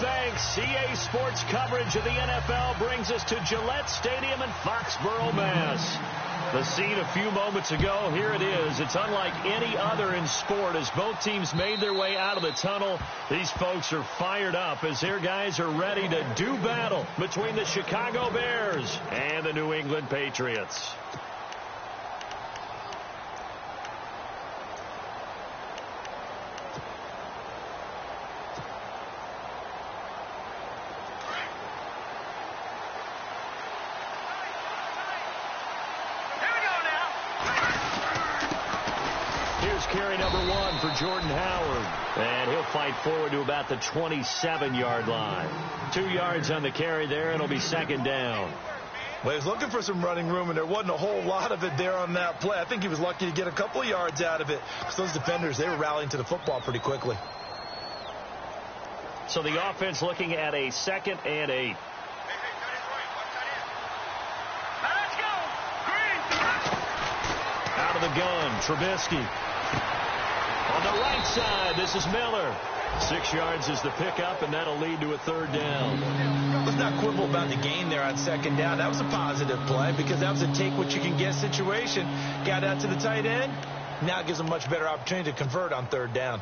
thanks. EA Sports coverage of the NFL brings us to Gillette Stadium in Foxborough, Mass. The scene a few moments ago, here it is. It's unlike any other in sport as both teams made their way out of the tunnel. These folks are fired up as their guys are ready to do battle between the Chicago Bears and the New England Patriots. Carry number 1 for Jordan Howard. And he'll fight forward to about the 27-yard line. 2 yards on the carry there. It'll be second down. Well, he was looking for some running room, and there wasn't a whole lot of it there on that play. I think he was lucky to get a couple of yards out of it because those defenders, they were rallying to the football pretty quickly. So the offense looking at a 2nd and 8. Out of the gun, Trubisky. On the right side, this is Miller. 6 yards is the pickup, and that'll lead to a third down. Let's not quibble about the gain there on second down. That was a positive play because that was a take-what-you-can-get situation. Got out to the tight end. Now it gives them a much better opportunity to convert on third down.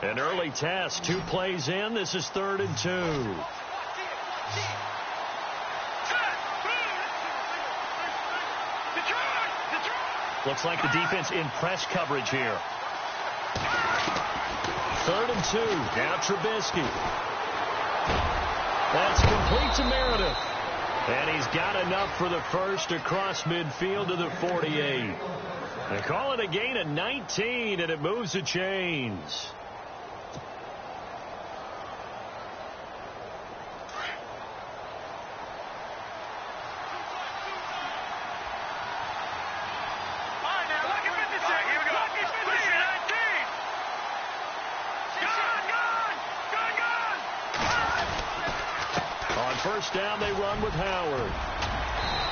An early test, 2 plays in. This is 3rd and 2. Looks like the defense in press coverage here. 3rd and 2. Now Trubisky. That's complete to Meredith. And he's got enough for the first across midfield to the 48. They call it a gain of 19, and it moves the chains. First down, they run with Howard.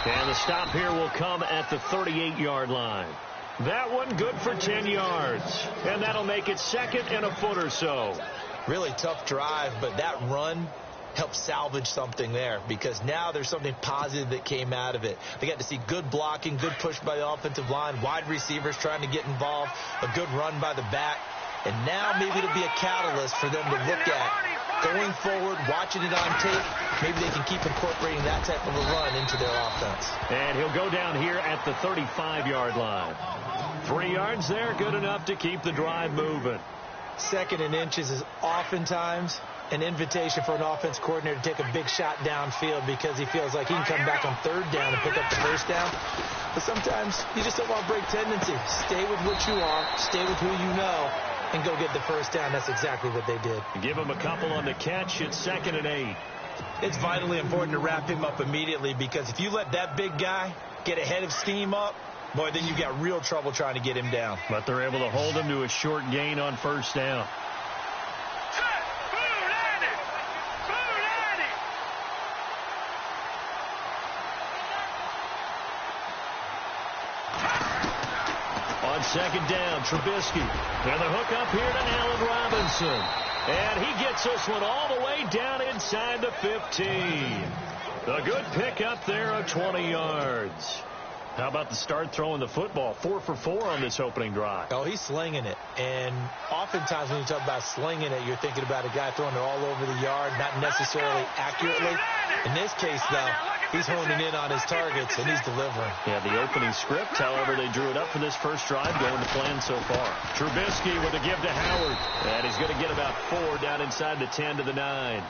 And the stop here will come at the 38-yard line. That one good for 10 yards. And that'll make it 2nd and a foot or so. Really tough drive, but that run helped salvage something there because now there's something positive that came out of it. They got to see good blocking, good push by the offensive line, wide receivers trying to get involved, a good run by the back. And now maybe it'll be a catalyst for them to look at going forward, watching it on tape. Maybe they can keep incorporating that type of a run into their offense. And he'll go down here at the 35-yard line. 3 yards there, good enough to keep the drive moving. 2nd and inches is oftentimes an invitation for an offense coordinator to take a big shot downfield because he feels like he can come back on 3rd down and pick up the first down. But sometimes you just don't want to break tendency. Stay with what you are, stay with who you know, and go get the first down. That's exactly what they did. Give him a couple on the catch. It's 2nd and 8. It's vitally important to wrap him up immediately because if you let that big guy get ahead of steam up, boy, then you've got real trouble trying to get him down. But they're able to hold him to a short gain on first down. On second down, Trubisky. And the hook up here to Allen Robinson. And he gets this one all the way down inside the 15. A good pickup there of 20 yards. How about the start throwing the football? 4 for 4 on this opening drive. Oh, he's slinging it. And oftentimes when you talk about slinging it, you're thinking about a guy throwing it all over the yard, not necessarily accurately. In this case, though, he's honing in on his targets, and he's delivering. Yeah, the opening script, however, they drew it up for this first drive, going to plan so far. Trubisky with a give to Howard. And he's going to get about 4 down inside the 10 to the 9.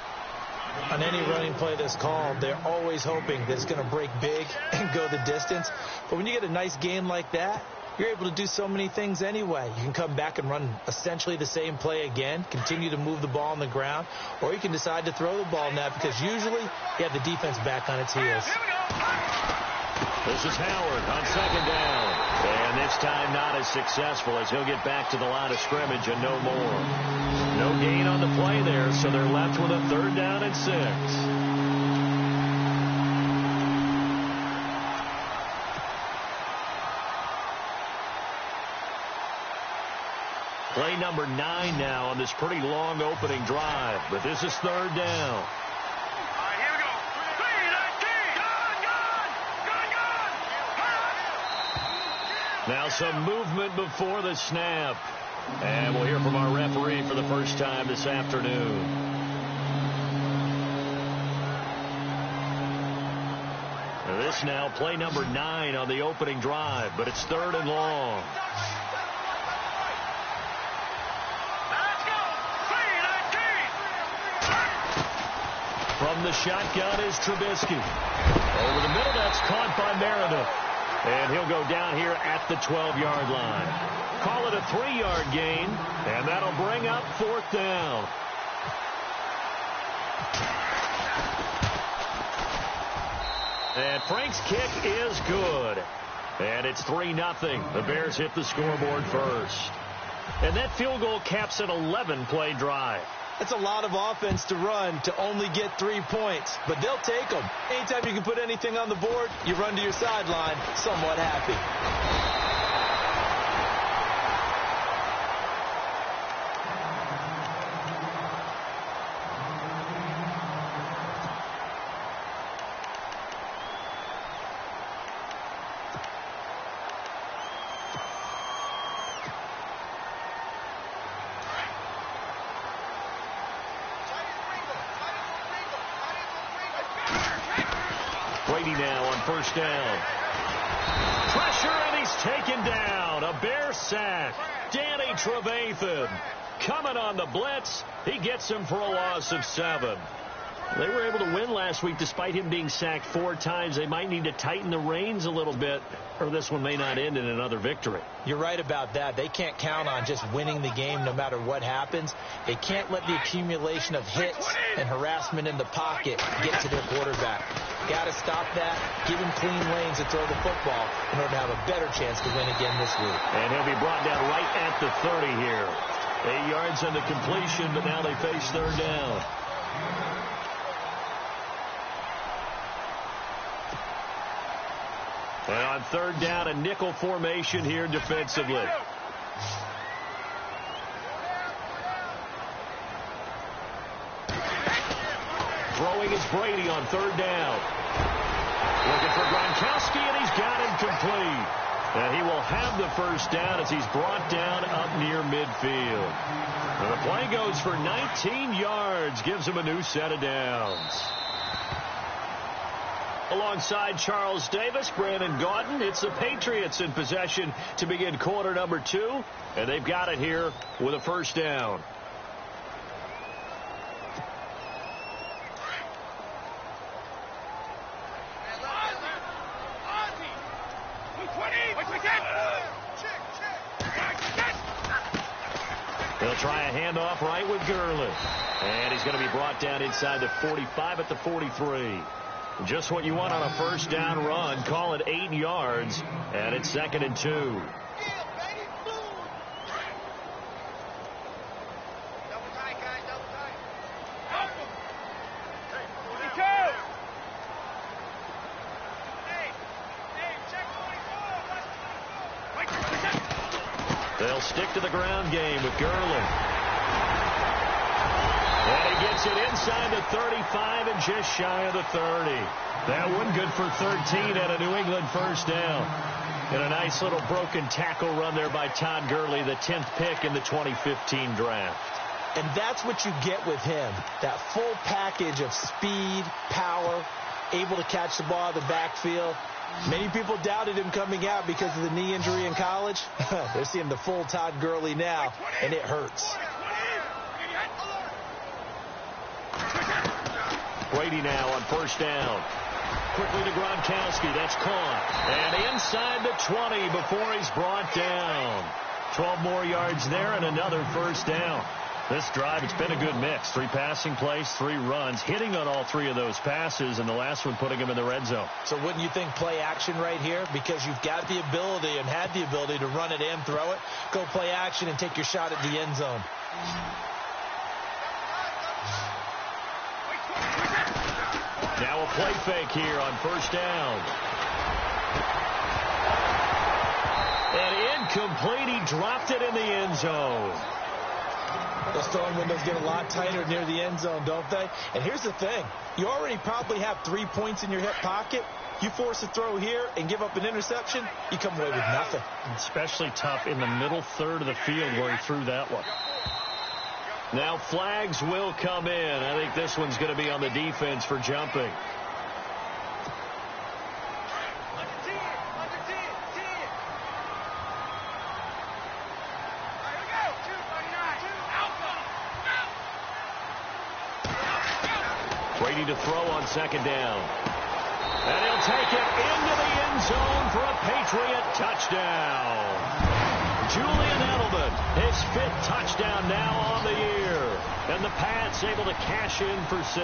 On any running play that's called, they're always hoping that it's going to break big and go the distance. But when you get a nice gain like that, you're able to do so many things anyway. You can come back and run essentially the same play again, continue to move the ball on the ground, or you can decide to throw the ball now because usually you have the defense back on its heels. This is Howard on second down. And this time not as successful as he'll get back to the line of scrimmage and no more. No gain on the play there, so they're left with a 3rd down and 6. Play number 9 now on this pretty long opening drive. But this is third down. Now some movement before the snap. And we'll hear from our referee for the first time this afternoon. This now play number 9 on the opening drive, but it's third and long. From the shotgun is Trubisky. Over the middle, that's caught by Meredith. And he'll go down here at the 12-yard line. Call it a 3-yard gain, and that'll bring up fourth down. And Frank's kick is good. And it's 3-0. The Bears hit the scoreboard first. And that field goal caps an 11-play drive. That's a lot of offense to run to only get 3 points, but they'll take them. Anytime you can put anything on the board, you run to your sideline somewhat happy. Now on first down. Pressure, and he's taken down. A Bear sack. Danny Trevathan coming on the blitz. He gets him for a loss of 7. They were able to win last week despite him being sacked 4 times. They might need to tighten the reins a little bit, or this one may not end in another victory. You're right about that. They can't count on just winning the game no matter what happens. They can't let the accumulation of hits and harassment in the pocket get to their quarterback. Got to stop that. Give him clean lanes to throw the football in order to have a better chance to win again this week. And he'll be brought down right at the 30 here. 8 yards on the completion, but now they face third down. And on third down, a nickel formation here defensively. Throwing is Brady on third down. Looking for Gronkowski, and he's got him complete. And he will have the first down as he's brought down up near midfield. And the play goes for 19 yards, gives him a new set of downs. Alongside Charles Davis, Brandon Gaudin, it's the Patriots in possession to begin quarter number 2. And they've got it here with a first down. They'll try a handoff right with Gurley. And he's going to be brought down inside the 45 at the 43. Just what you want on a first down run. Call it 8 yards. And it's 2nd and 2. They'll stick to the ground game with Gurley. And he gets it inside the 35 and just shy of the 30. That one good for 13 at a New England first down. And a nice little broken tackle run there by Todd Gurley, the 10th pick in the 2015 draft. And that's what you get with him, that full package of speed, power, able to catch the ball out of the backfield. Many people doubted him coming out because of the knee injury in college. They're seeing the full Todd Gurley now, and it hurts. Brady now on first down. Quickly to Gronkowski. That's caught. And inside the 20 before he's brought down. 12 more yards there and another first down. This drive, it's been a good mix. 3 passing plays, 3 runs, hitting on all 3 of those passes, and the last one putting him in the red zone. So wouldn't you think play action right here? Because you've got the ability and had the ability to run it and throw it. Go play action and take your shot at the end zone. Now a play fake here on first down. And incomplete. He dropped it in the end zone. Those throwing windows get a lot tighter near the end zone, don't they? And here's the thing. You already probably have 3 points in your hip pocket. You force a throw here and give up an interception, you come away with nothing. Especially tough in the middle third of the field where he threw that one. Now flags will come in. I think this one's going to be on the defense for jumping. Brady to throw on second down. And he'll take it into the end zone for a Patriot touchdown. Julian Edelman, his 5th touchdown now on the year. And the Pats able to cash in for 6.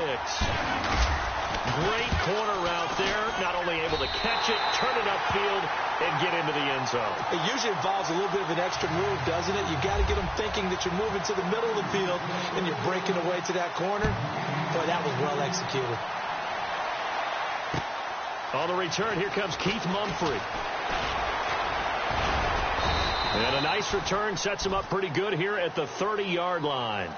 Great corner route there. Not only able to catch it, turn it upfield, and get into the end zone. It usually involves a little bit of an extra move, doesn't it? You got to get them thinking that you're moving to the middle of the field and you're breaking away to that corner. Boy, that was well executed. On the return, here comes Keith Mumphrey. And a nice return sets him up pretty good here at the 30-yard line.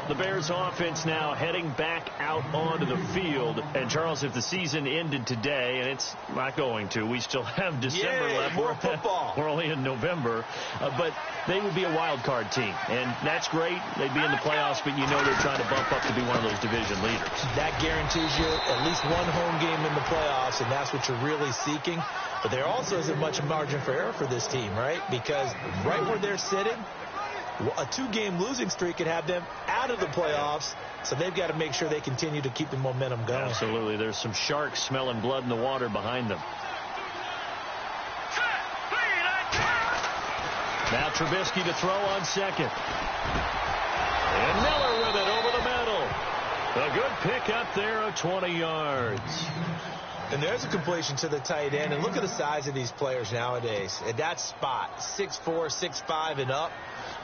The Bears offense now heading back out onto the field. And, Charles, if the season ended today, and it's not going to, we still have December left. More football. We're only in November. But they would be a wild card team. And that's great. They'd be in the playoffs, but you know they're trying to bump up to be one of those division leaders. That guarantees you at least one home game in the playoffs, and that's what you're really seeking. But there also isn't much margin for error for this team, right? Because right where they're sitting, a 2-game losing streak could have them out of the playoffs, so they've got to make sure they continue to keep the momentum going. Absolutely. There's some sharks smelling blood in the water behind them. Now Trubisky to throw on second. And Miller with it over the middle. A good pick up there of 20 yards. And there's a completion to the tight end. And look at the size of these players nowadays. At that spot, 6'4", 6'5", and up.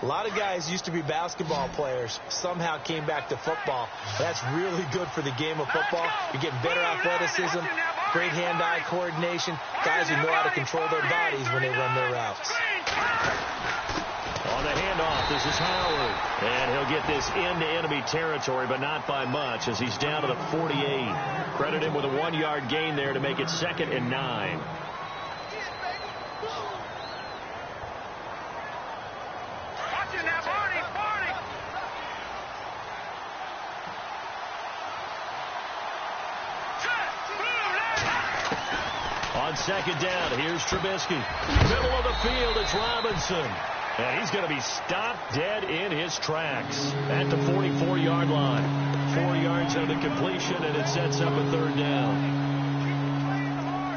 A lot of guys used to be basketball players, somehow came back to football. That's really good for the game of football. You're getting better athleticism, great hand-eye coordination, guys who know how to control their bodies when they run their routes. On the handoff, this is Howard. And he'll get this into enemy territory, but not by much as he's down to the 48. Credit him with a 1-yard gain there to make it 2nd and 9. On second down, here's Trubisky. Middle of the field, it's Robinson. And he's going to be stopped dead in his tracks at the 44-yard line. 4 yards on the completion, and it sets up a 3rd down.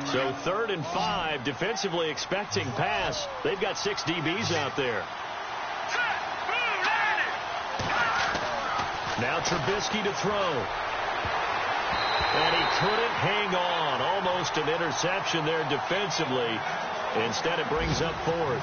So 3rd and 5, defensively expecting pass. They've got 6 DBs out there. Now Trubisky to throw. And he couldn't hang on. Almost an interception there defensively. Instead, it brings up 4th.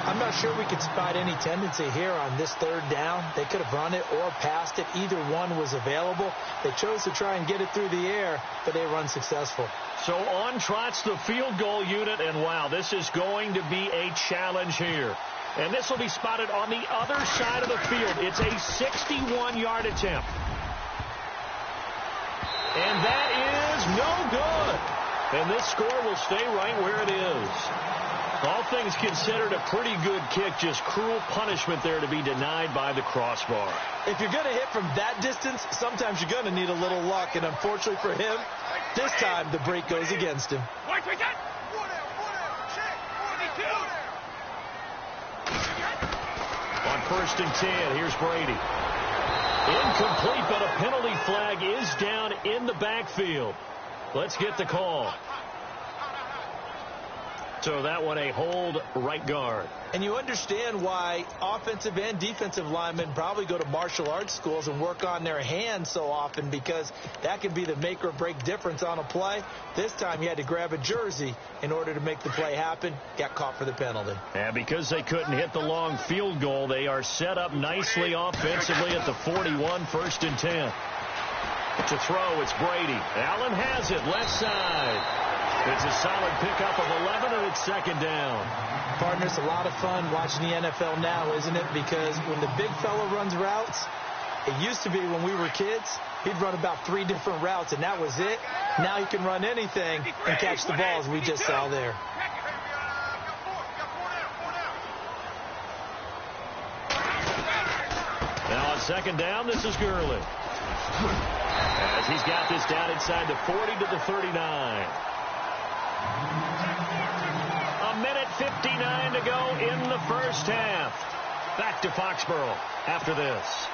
I'm not sure we could spot any tendency here on this 3rd down. They could have run it or passed it. Either one was available. They chose to try and get it through the air, but they were unsuccessful. So on trots the field goal unit, and wow, this is going to be a challenge here. And this will be spotted on the other side of the field. It's a 61-yard attempt. And that is no good. And this score will stay right where it is. All things considered, a pretty good kick. Just cruel punishment there to be denied by the crossbar. If you're going to hit from that distance, sometimes you're going to need a little luck. And unfortunately for him, this time the break goes against him. On 1st and 10, here's Brady. Incomplete, but a penalty flag is down in the backfield. Let's get the call. So that one a hold right guard. And you understand why offensive and defensive linemen probably go to martial arts schools and work on their hands so often, because that can be the make or break difference on a play. This time he had to grab a jersey in order to make the play happen. Got caught for the penalty. And because they couldn't hit the long field goal, they are set up nicely offensively at the 41, 1st and 10. To throw, it's Brady. Allen has it, left side. It's a solid pickup of 11, and it's second down. Partner, it's a lot of fun watching the NFL now, isn't it? Because when the big fella runs routes, it used to be when we were kids, he'd run about 3 different routes, and that was it. Now he can run anything and catch the ball, as we just saw there. Now on second down, this is Gurley. As he's got this down inside the 40 to the 39. A minute 59 to go in the first half. Back to Foxborough after this.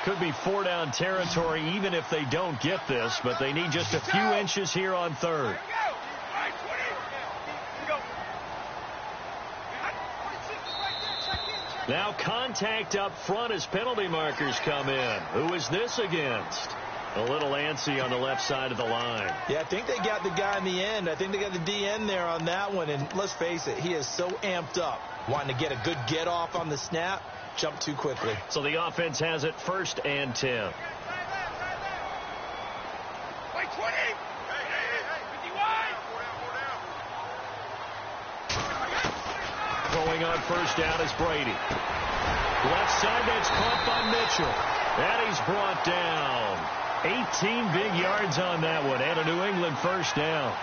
Could be 4-down territory even if they don't get this, but they need just a few inches here on third. Now contact up front as penalty markers come in. Who is this against? A little antsy on the left side of the line. Yeah, I think they got the guy in the end. I think they got the DN there on that one. And let's face it, he is so amped up, wanting to get a good get off on the snap. Jump too quickly. So the offense has it 1st and 10. Going on 1st down is Brady. Left side, that's caught by Mitchell. And he's brought down. 18 big yards on that one, and a New England 1st down.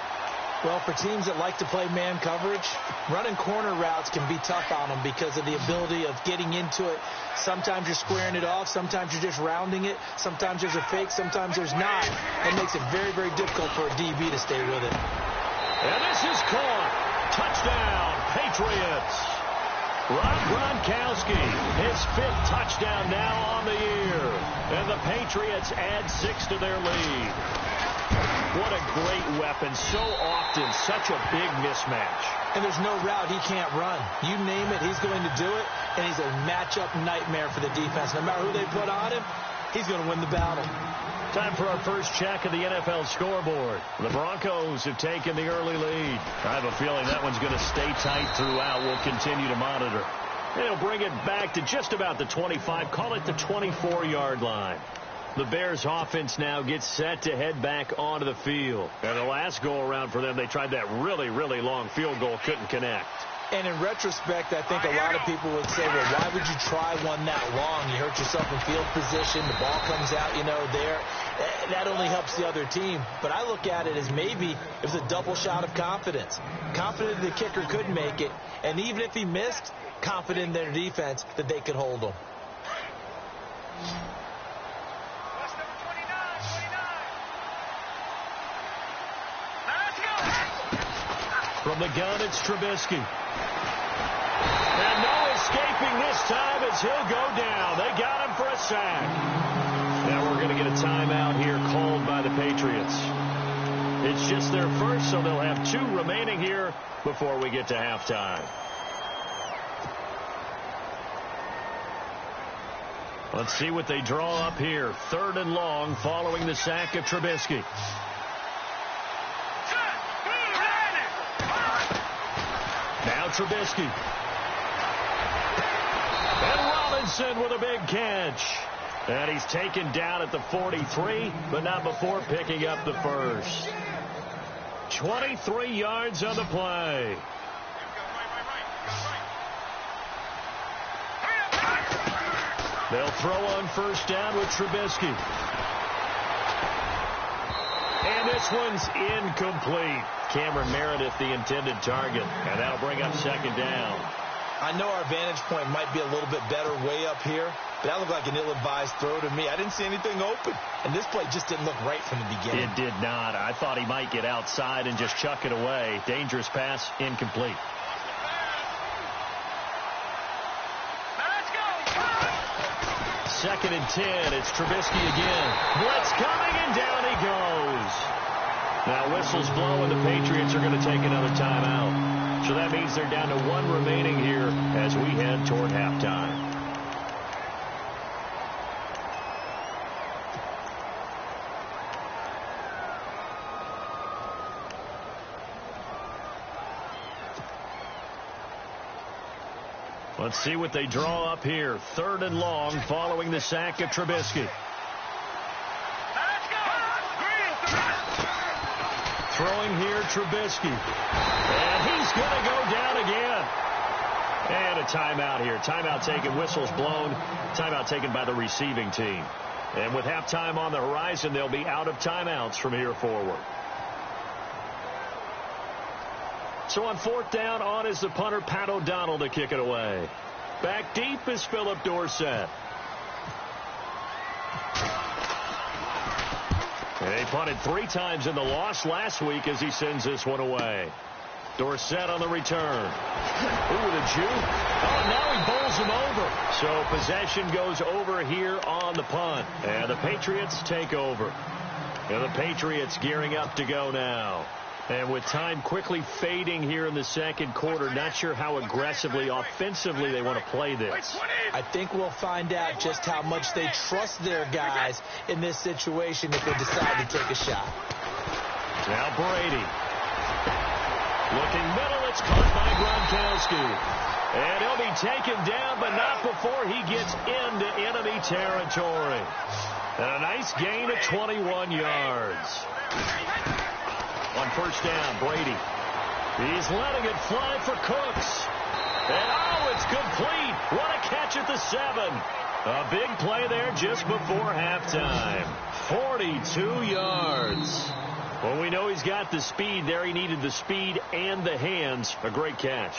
Well, for teams that like to play man coverage, running corner routes can be tough on them because of the ability of getting into it. Sometimes you're squaring it off. Sometimes you're just rounding it. Sometimes there's a fake. Sometimes there's not. It makes it very, very difficult for a DB to stay with it. And this is caught. Touchdown, Patriots. Rob Gronkowski, his 5th touchdown now on the year. And the Patriots add 6 to their lead. What a great weapon. So often, such a big mismatch. And there's no route he can't run. You name it, he's going to do it. And he's a matchup nightmare for the defense. No matter who they put on him, he's going to win the battle. Time for our first check of the NFL scoreboard. The Broncos have taken the early lead. I have a feeling that one's going to stay tight throughout. We'll continue to monitor. They'll bring it back to just about the 25. Call it the 24-yard line. The Bears offense now gets set to head back onto the field. And the last go-around for them, they tried that really, really long field goal, couldn't connect. And in retrospect, I think a lot of people would say, well, why would you try one that long? You hurt yourself in field position. The ball comes out, there. That only helps the other team. But I look at it as maybe it was a double shot of confidence. Confident the kicker could make it. And even if he missed, confident in their defense that they could hold him. From the gun, it's Trubisky. And no escaping this time as he'll go down. They got him for a sack. Now we're going to get a timeout here called by the Patriots. It's just their first, so they'll have 2 remaining here before we get to halftime. Let's see what they draw up here. 3rd and long following the sack of Trubisky. Now Trubisky. And Robinson with a big catch. And he's taken down at the 43, but not before picking up the first. 23 yards on the play. They'll throw on 1st down with Trubisky. And this one's incomplete. Cameron Meredith, the intended target. And that'll bring up 2nd down. I know our vantage point might be a little bit better way up here, but that looked like an ill-advised throw to me. I didn't see anything open. And this play just didn't look right from the beginning. It did not. I thought he might get outside and just chuck it away. Dangerous pass, incomplete. Second and 10. It's Trubisky again. Blitz coming, and down he goes. Now whistles blow, and the Patriots are going to take another timeout. So that means they're down to 1 remaining here as we head toward halftime. Let's see what they draw up here. 3rd and long following the sack of Trubisky. Throwing here, Trubisky. And he's going to go down again. And a timeout here. Timeout taken, whistles blown. Timeout taken by the receiving team. And with halftime on the horizon, they'll be out of timeouts from here forward. So on 4th down, on is the punter, Pat O'Donnell, to kick it away. Back deep is Philip Dorsett. And he punted 3 times in the loss last week as he sends this one away. Dorsett on the return. Ooh, the juke. Oh, now he bowls him over. So possession goes over here on the punt. And the Patriots take over. And the Patriots gearing up to go now. And with time quickly fading here in the second quarter, not sure how aggressively, offensively they want to play this. I think we'll find out just how much they trust their guys in this situation if they decide to take a shot. Now Brady. Looking middle, it's caught by Gronkowski. And he'll be taken down, but not before he gets into enemy territory. And a nice gain of 21 yards. On 1st down, Brady. He's letting it fly for Cooks. And oh, it's complete. What a catch at the 7. A big play there just before halftime. 42 yards. Well, we know he's got the speed there. He needed the speed and the hands. A great catch.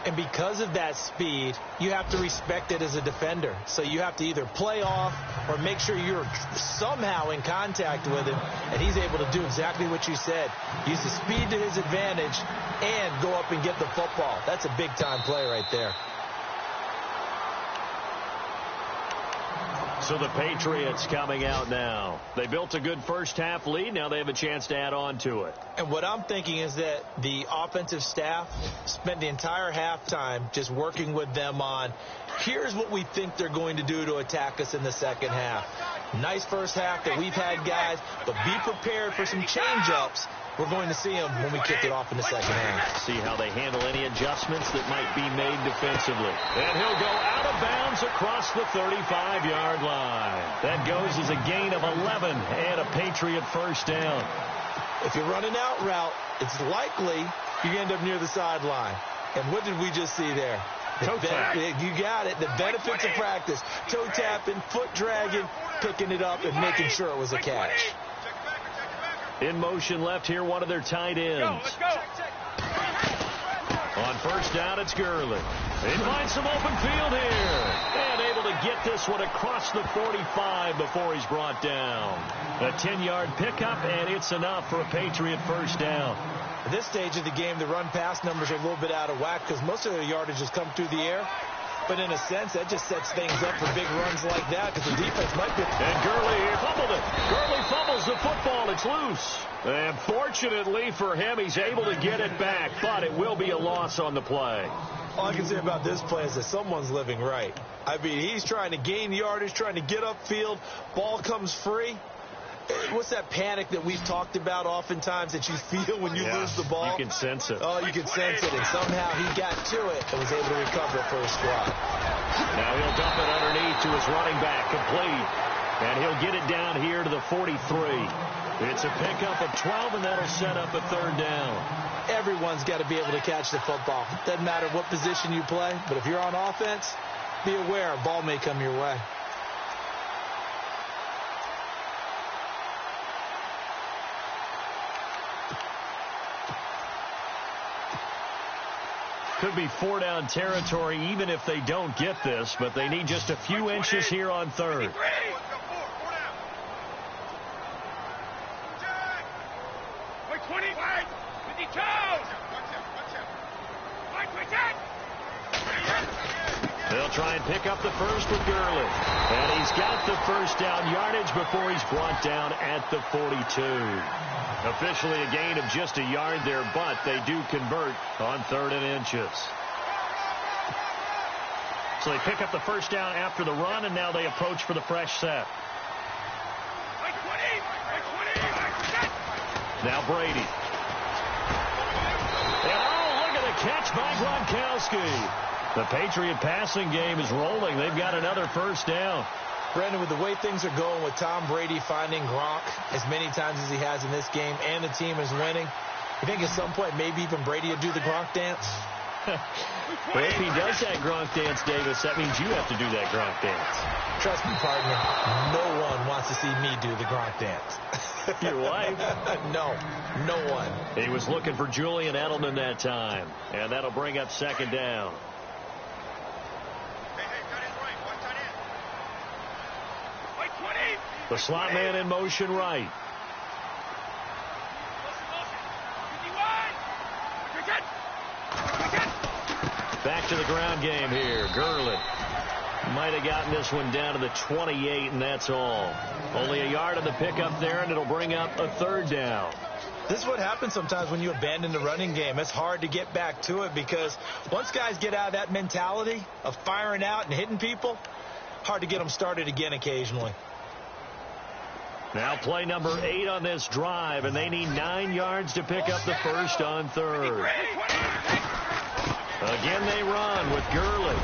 And because of that speed, you have to respect it as a defender. So you have to either play off or make sure you're somehow in contact with him. And he's able to do exactly what you said. Use the speed to his advantage and go up and get the football. That's a big-time play right there. So the Patriots coming out now. They built a good first-half lead. Now they have a chance to add on to it. And what I'm thinking is that the offensive staff spent the entire halftime just working with them on, here's what we think they're going to do to attack us in the second half. Nice first half that we've had, guys, but be prepared for some change-ups. We're going to see them when we kick it off in the second half. See how they handle any adjustments that might be made defensively. And he'll go out of bounds across the 35-yard line. That goes as a gain of 11 and a Patriot first down. If you run an out route, it's likely you end up near the sideline. And what did we just see there? Toe tap. You got it. The benefits of practice. Toe tapping, foot dragging, picking it up, and making sure it was a catch. In motion left here, one of their tight ends. Let's go. On first down, it's Gurley. They find some open field here. And able to get this one across the 45 before he's brought down. A 10-yard pickup, and it's enough for a Patriot first down. At this stage of the game, the run-pass numbers are a little bit out of whack because most of their yardage has come through the air. But in a sense, that just sets things up for big runs like that because the defense might be... And Gurley fumbled it. Gurley fumbles the football. It's loose. And fortunately for him, he's able to get it back, but it will be a loss on the play. All I can say about this play is that someone's living right. I mean, he's trying to gain yardage, trying to get upfield. Ball comes free. What's that panic that we've talked about oftentimes that you feel when you lose the ball? You can sense it. Oh, you can sense it, and somehow he got to it and was able to recover it for a squad. Now he'll dump it underneath to his running back, complete. And he'll get it down here to the 43. It's a pickup of 12, and that'll set up a third down. Everyone's got to be able to catch the football. Doesn't matter what position you play, but if you're on offense, be aware a ball may come your way. Could be four-down territory even if they don't get this, but they need just a few inches here on third. They'll try and pick up the first with Gurley. And he's got the first down yardage before he's brought down at the 42. Officially a gain of just a yard there, but they do convert on 3rd and inches. So they pick up the first down after the run, and now they approach for the fresh set. Now Brady. And oh, look at the catch by Gronkowski. The Patriot passing game is rolling. They've got another first down. Brandon, with the way things are going with Tom Brady finding Gronk as many times as he has in this game and the team is winning, you think at some point maybe even Brady will do the Gronk dance? Well, if he does that Gronk dance, Davis, that means you have to do that Gronk dance. Trust me, partner, no one wants to see me do the Gronk dance. Your wife? No one. He was looking for Julian Edelman that time, and that'll bring up second down. The slot man in motion right. Back to the ground game here. Gurley might have gotten this one down to the 28, and that's all. Only a yard on the pickup there, and it'll bring up a third down. This is what happens sometimes when you abandon the running game. It's hard to get back to it because once guys get out of that mentality of firing out and hitting people, hard to get them started again occasionally. Now play number 8 on this drive, and they need 9 yards to pick up the first on third. Again they run with Gurley.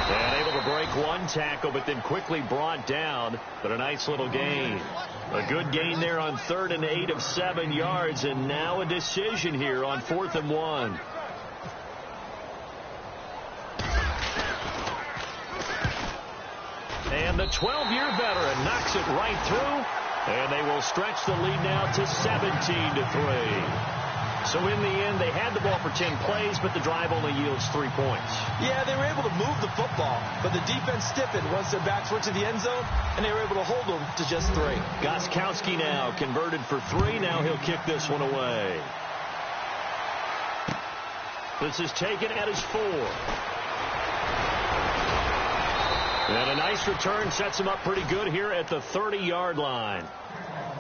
And able to break one tackle, but then quickly brought down. But a nice little gain. A good gain there on 3rd and 8 of 7 yards, and now a decision here on 4th and 1. And the 12-year veteran knocks it right through, and they will stretch the lead now to 17-3. So in the end, they had the ball for 10 plays, but the drive only yields 3 points. Yeah, they were able to move the football, but the defense stiffened once their backs went to the end zone, and they were able to hold them to just 3. Gostkowski now converted for 3. Now he'll kick this one away. This is taken at his 4. And a nice return sets him up pretty good here at the 30-yard line.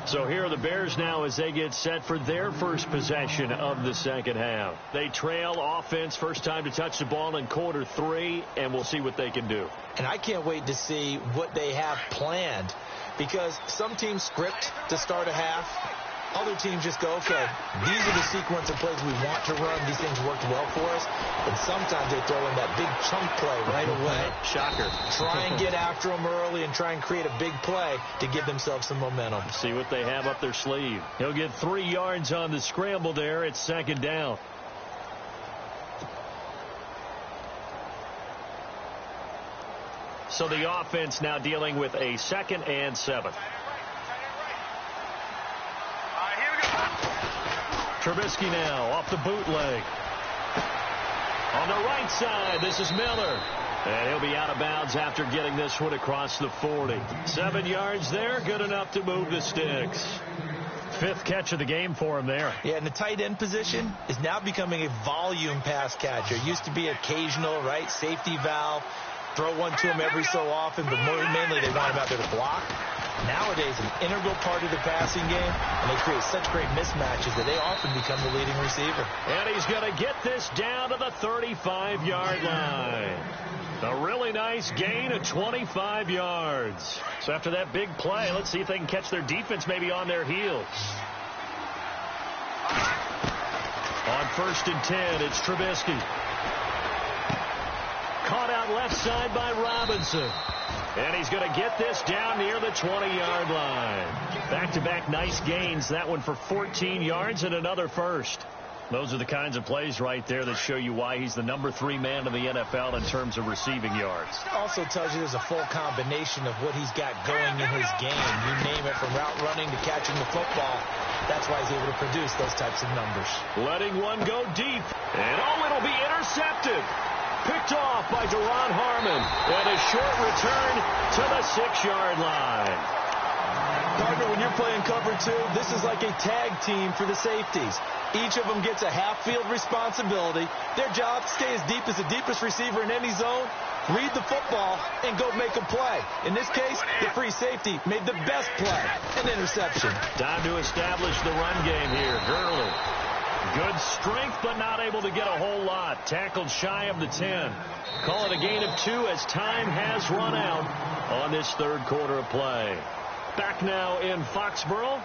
So here are the Bears now as they get set for their first possession of the second half. They trail offense, first time to touch the ball in quarter 3, and we'll see what they can do. And I can't wait to see what they have planned, because some teams script to start a half. Other teams just go, okay, these are the sequence of plays we want to run. These things worked well for us. And sometimes they throw in that big chunk play right away. Shocker. Try and get after them early and try and create a big play to give themselves some momentum. See what they have up their sleeve. He'll get 3 yards on the scramble there. It's second down. So the offense now dealing with a 2nd and 7. Trubisky now off the bootleg. On the right side, this is Miller. And he'll be out of bounds after getting this one across the 40. 7 yards there, good enough to move the sticks. 5th catch of the game for him there. Yeah, and the tight end position is now becoming a volume pass catcher. It used to be occasional, right, safety valve. Throw one to him every so often, but mainly they want him out there to block. Nowadays, an integral part of the passing game, and they create such great mismatches that they often become the leading receiver. And he's going to get this down to the 35-yard line. A really nice gain of 25 yards. So after that big play, let's see if they can catch their defense maybe on their heels. On 1st and 10, it's Trubisky. Caught out left side by Robinson. And he's going to get this down near the 20-yard line. Back-to-back nice gains. That one for 14 yards and another first. Those are the kinds of plays right there that show you why he's the number 3 man in the NFL in terms of receiving yards. Also tells you there's a full combination of what he's got going in his game. You name it, from route running to catching the football. That's why he's able to produce those types of numbers. Letting one go deep. And it'll be intercepted. Picked off by Duron Harmon. And a short return to the 6-yard line. Partner, when you're playing cover 2, this is like a tag team for the safeties. Each of them gets a half-field responsibility. Their job, stay as deep as the deepest receiver in any zone, read the football, and go make a play. In this case, the free safety made the best play, an interception. Time to establish the run game here. Gurley. Good strength, but not able to get a whole lot. Tackled shy of the 10. Call it a gain of 2 as time has run out on this 3rd quarter of play. Back now in Foxborough.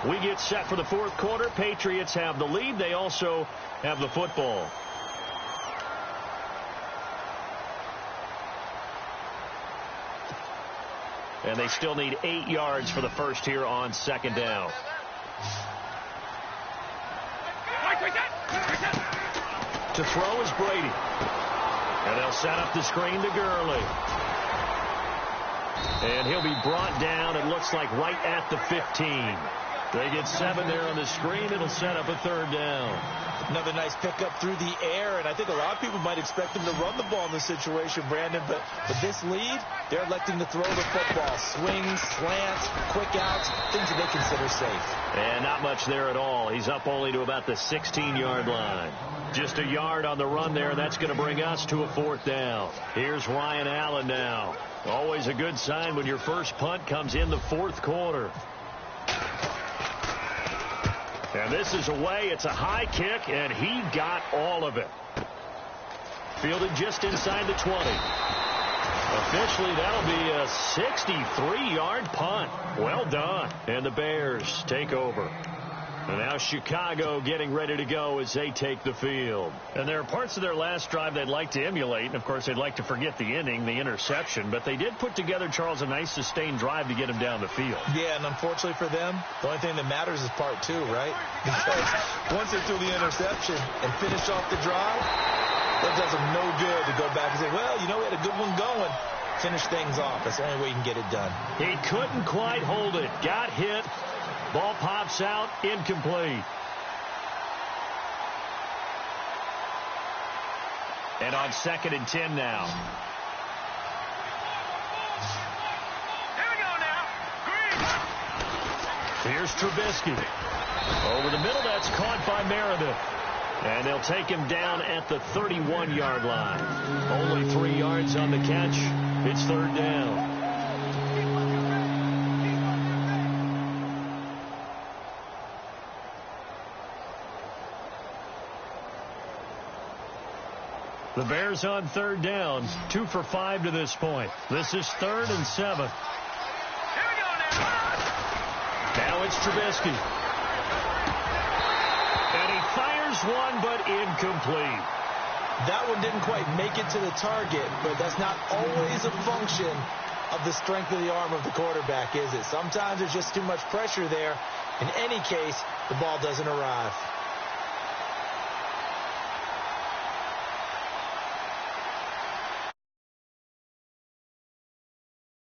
We get set for the 4th quarter. Patriots have the lead. They also have the football. And they still need 8 yards for the first here on second down. To throw is Brady. And they'll set up the screen to Gurley. And he'll be brought down, it looks like, right at the 15. They get 7 there on the screen. It'll set up a third down. Another nice pickup through the air, and I think a lot of people might expect him to run the ball in this situation, Brandon, but with this lead, they're electing to throw the football. Swings, slants, quick outs, things that they consider safe. And not much there at all. He's up only to about the 16-yard line. Just a yard on the run there, and that's going to bring us to a fourth down. Here's Ryan Allen now. Always a good sign when your first punt comes in the fourth quarter. And this is away. It's a high kick, and he got all of it. Fielded just inside the 20. Officially, that'll be a 63-yard punt. Well done. And the Bears take over. And now Chicago getting ready to go as they take the field. And there are parts of their last drive they'd like to emulate. And, of course, they'd like to forget the inning, the interception. But they did put together, Charles, a nice sustained drive to get him down the field. Yeah, and unfortunately for them, the only thing that matters is part 2, right? Because once they threw the interception and finished off the drive, that does them no good to go back and say, well, you know, we had a good one going. Finish things off. That's the only way you can get it done. He couldn't quite hold it. Got hit. Ball pops out, incomplete. And on 2nd and 10 now. Here we go now. Green. Here's Trubisky. Over the middle, that's caught by Meredith. And they'll take him down at the 31-yard line. Only 3 yards on the catch. It's third down. The Bears on third down, 2 for 5 to this point. This is 3rd and 7. Here we go now. Now it's Trubisky. And he fires one, but incomplete. That one didn't quite make it to the target, but that's not always a function of the strength of the arm of the quarterback, is it? Sometimes there's just too much pressure there. In any case, the ball doesn't arrive.